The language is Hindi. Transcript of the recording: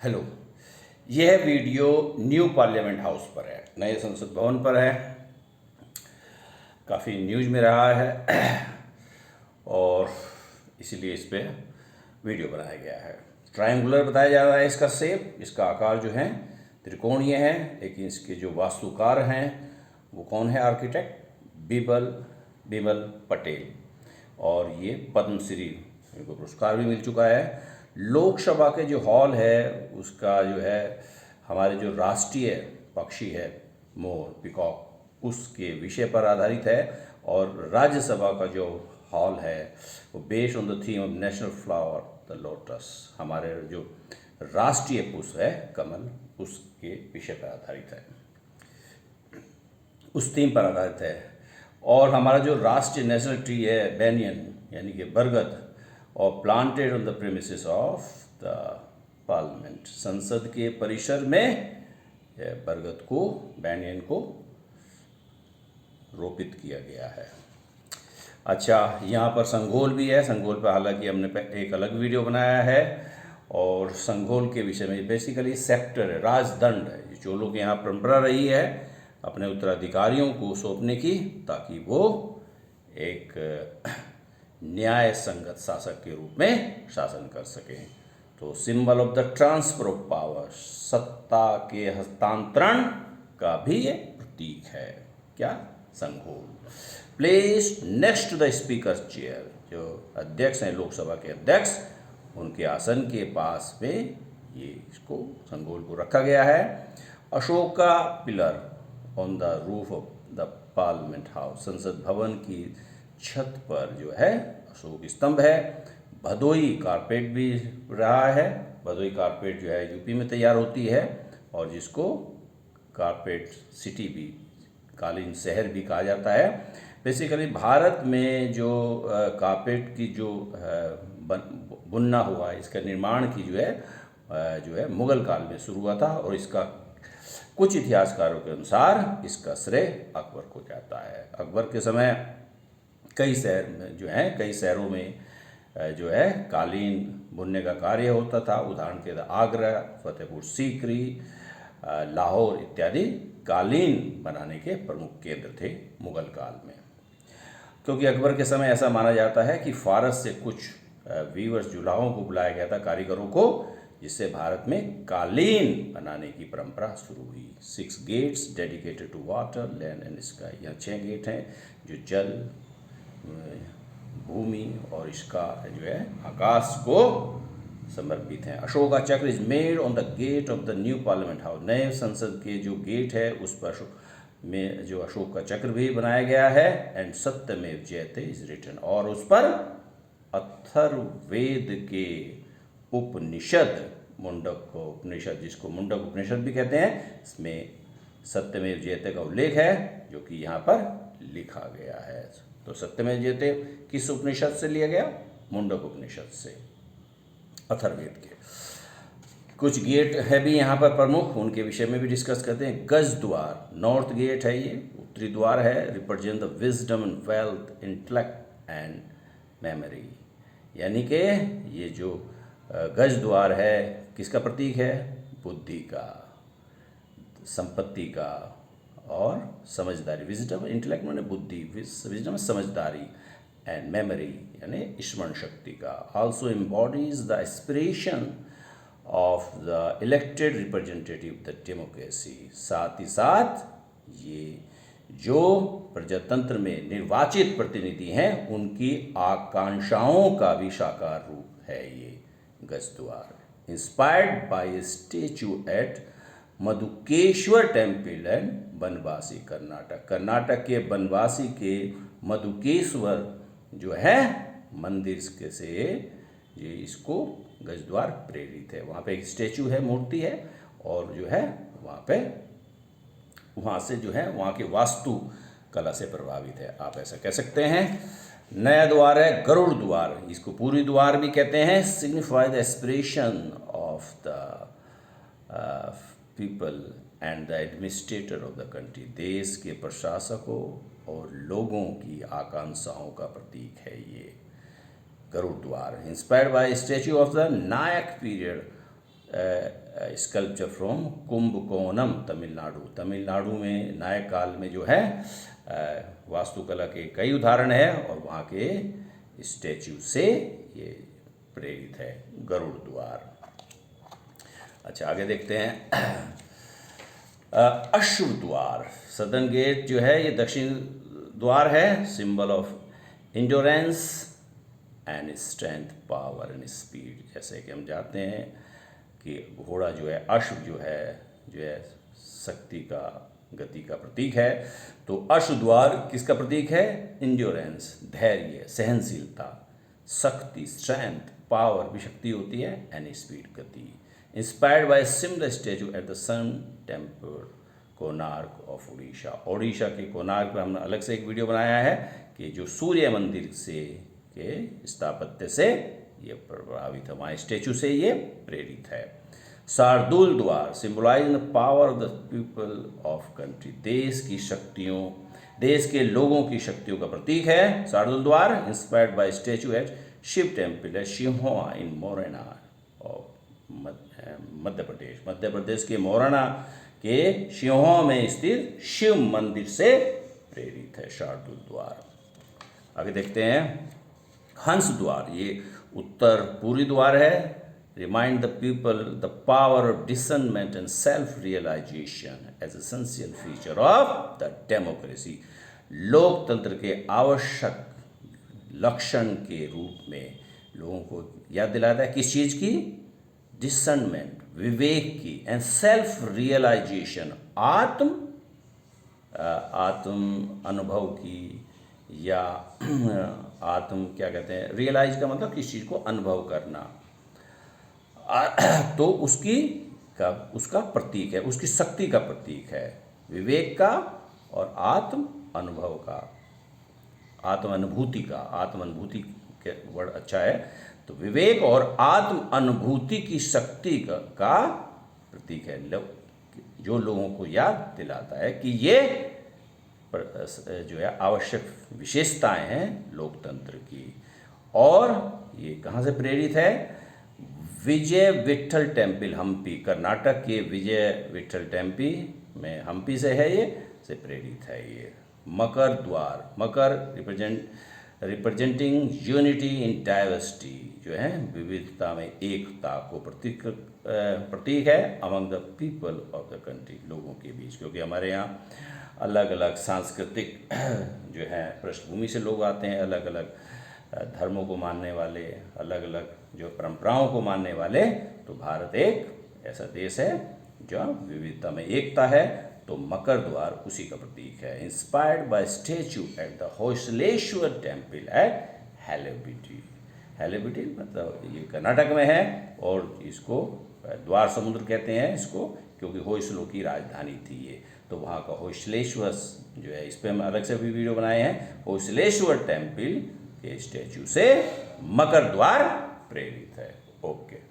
हेलो। यह वीडियो न्यू पार्लियामेंट हाउस पर है, नए संसद भवन पर है। काफ़ी न्यूज़ में रहा है और इसीलिए इस पे वीडियो बनाया गया है। ट्रायंगुलर बताया जा रहा है इसका शेप, इसका आकार जो है त्रिकोणीय है, लेकिन इसके जो वास्तुकार हैं वो कौन है? आर्किटेक्ट बिमल पटेल, और ये पद्मश्री इनको पुरस्कार भी मिल चुका है। लोकसभा के जो हॉल है उसका जो है हमारे जो राष्ट्रीय पक्षी है मोर, पिकॉक, उसके विषय पर आधारित है। और राज्यसभा का जो हॉल है वो based on the theme of national flower the lotus, हमारे जो राष्ट्रीय पुष्प है कमल, उसके विषय पर आधारित है, उस थीम पर आधारित है। और हमारा जो राष्ट्रीय नेशनल ट्री है बैनियन यानी कि बरगद, और planted on the premises of the parliament, संसद के परिसर में बरगद को, बैनियन को रोपित किया गया है। अच्छा, यहाँ पर संगोल भी है। संगोल पर हालांकि हमने एक अलग वीडियो बनाया है, और संगोल के विषय में बेसिकली सेक्टर है, राजदंड है, चोलों के यहाँ परंपरा रही है अपने उत्तराधिकारियों को सौंपने की, ताकि वो एक न्याय संगत शासक के रूप में शासन कर सकें। तो symbol of the transfer of power, सत्ता के हस्तांतरण का भी ये प्रतीक है। क्या? Sengol. Placed next to the speaker chair, जो अध्यक्ष हैं लोकसभा के अध्यक्ष, उनके आसन के पास में ये इसको संघोल को रखा गया है। Ashoka pillar on the roof of the parliament house, संसद भवन की छत पर जो है अशोक स्तंभ है। भदोई कारपेट भी रहा है। भदोई कारपेट जो है यूपी में तैयार होती है, और जिसको कारपेट सिटी भी, कालीन शहर भी कहा जाता है। बेसिकली भारत में जो कारपेट की जो बुनना हुआ, इसका निर्माण की जो है मुगल काल में शुरू हुआ था, और इसका कुछ इतिहासकारों के अनुसार इसका श्रेय अकबर को जाता है। अकबर के समय कई शहर में जो है, कई शहरों में जो है कालीन बुनने का कार्य होता था। उदाहरण के लिए आगरा, फतेहपुर सीकरी, लाहौर इत्यादि कालीन बनाने के प्रमुख केंद्र थे मुगल काल में। क्योंकि अकबर के समय ऐसा माना जाता है कि फारस से कुछ वीवर्स, जुलाहों को बुलाया गया था, कारीगरों को, जिससे भारत में कालीन बनाने की परंपरा शुरू हुई। 6 gates dedicated to water, land and sky, यहाँ 6 गेट हैं जो जल, भूमि और इसका जो है आकाश को समर्पित हैं। Ashoka chakra is made on the gate of the new parliament house, नए संसद के जो गेट है उस पर में जो अशोक का चक्र भी बनाया गया है। एंड सत्यमेव जयते इज रिटन, और उस पर अथर्ववेद के उपनिषद, मुंडक उपनिषद, जिसको मुंडक उपनिषद भी कहते हैं, इसमें सत्यमेव जयते का उल्लेख है, जो कि यहाँ पर लिखा गया है। तो सत्यमेव जयते किस उपनिषद से लिया गया? मुंडक उपनिषद से, अथर्ववेद के। कुछ गेट है भी यहाँ पर प्रमुख, उनके विषय में भी डिस्कस करते हैं। गज द्वार, नॉर्थ गेट है, ये उत्तरी द्वार है, represent the wisdom and wealth, intellect and memory, यानी कि ये जो गज द्वार है किसका प्रतीक है? बुद्धि का, संपत्ति का और समझदारी। विजडम, इंटेलेक्ट माने बुद्धि, विजडम समझदारी, एंड मेमोरी यानी स्मरण शक्ति का। Also embodies the aspiration of the elected representative the democracy, साथ ही साथ ये जो प्रजातंत्र में निर्वाचित प्रतिनिधि हैं उनकी आकांक्षाओं का भी साकार रूप है ये गजद्वार। Inspired by statue at Madhukeshwar temple and Banavasi, Karnataka, Karnataka के बनवासी के मधुकेश्वर जो है मंदिर के से ये इसको गजद्वार प्रेरित है। वहाँ पे एक स्टेचू है, मूर्ति है, और जो है वहाँ से जो है वहाँ के वास्तु कला से प्रभावित है, आप ऐसा कह सकते हैं। नया द्वार है गरुड़ द्वार, इसको पूरी द्वार भी कहते हैं। Signify the aspiration of the people and the administrator of the country, देश के प्रशासकों और लोगों की आकांक्षाओं का प्रतीक है ये गरुड़ द्वार। Inspired by statue of the Nayak period sculpture from Kumbakonam Tamil Nadu. Tamil Nadu में नायक काल में जो है वास्तुकला के कई उदाहरण है और वहाँ के स्टैचू से ये प्रेरित है। गरुड़ द्वार। अच्छा, आगे देखते हैं अश्व द्वार। सदर्न गेट जो है ये दक्षिण द्वार है, symbol of endurance and strength, power and speed. जैसे कि हम जानते हैं कि घोड़ा जो है, अश्व जो है शक्ति का, गति का प्रतीक है। तो अश्व द्वार किसका प्रतीक है? इंड्योरेंस, धैर्य, सहनशीलता, शक्ति, स्ट्रेंथ, पावर भी शक्ति होती है, एंड स्पीड, गति। Inspired by similar statue at the sun temple Konark of Orissa. Odisha के कोणार्क पर हमने अलग से एक वीडियो बनाया है कि जो सूर्य मंदिर से के स्थापत्य से ये प्रभावित है, वहाँ स्टैचू से ये प्रेरित है। शार्दुल द्वार symbolising the power of the people of country. देश की शक्तियों, देश के लोगों की शक्तियों का प्रतीक है शार्दुल द्वार। Inspired by statue at Shiva temple at Sihonia in Morena of Madhya Pradesh. Madhya Pradesh के मोरेना के सिंहोआ में स्थित शिव मंदिर से प्रेरित है शार्दुल द्वार। आगे देखते हैं हंस द्वार। ये उत्तर पूर्वी द्वार है। Remind the people the power of discernment and self realisation as essential feature of the democracy. लोकतंत्र के आवश्यक लक्षण के रूप में लोगों को याद दिलाता है किस चीज़ की? डिसर्नमेंट, विवेक की, एंड सेल्फ रियलाइजेशन, आत्म अनुभव की, या आत्म क्या कहते हैं, रियलाइज का मतलब किस चीज़ को अनुभव करना। तो उसका प्रतीक है, उसकी शक्ति का प्रतीक है, विवेक का और आत्म अनुभव का, आत्म अनुभूति के वर्ड अच्छा है। तो विवेक और आत्म अनुभूति की शक्ति का प्रतीक है, जो लोगों को याद दिलाता है कि ये जो है आवश्यक विशेषताएं हैं लोकतंत्र की। और ये कहाँ से प्रेरित है? विजय विट्ठल टेम्पल हम्पी, कर्नाटक के विजय विट्ठल टेम्पल में हम्पी से है, ये से प्रेरित है ये। मकर द्वार, मकर रिप्रेजेंटिंग यूनिटी इन डाइवर्सिटी, जो है विविधता में एकता को प्रतीक है among the people of the country, लोगों के बीच। क्योंकि हमारे यहाँ अलग अलग सांस्कृतिक जो है पृष्ठभूमि से लोग आते हैं, अलग अलग धर्मों को मानने वाले, अलग अलग जो परंपराओं को मानने वाले। तो भारत एक ऐसा देश है जहाँ विविधता में एकता है। तो मकर द्वार उसी का प्रतीक है। Inspired by statue at the Hoysaleswara temple at Halebidu. Halebidu मतलब ये कर्नाटक में है और इसको द्वार समुद्र कहते हैं इसको, क्योंकि होयसलों की राजधानी थी ये। तो वहाँ का होयसलेश्वर जो है, इस पर हम अलग से भी वीडियो बनाए हैं। होयसलेश्वर टेम्पल के स्टैचू से मकर द्वार प्रेरित है। ओके।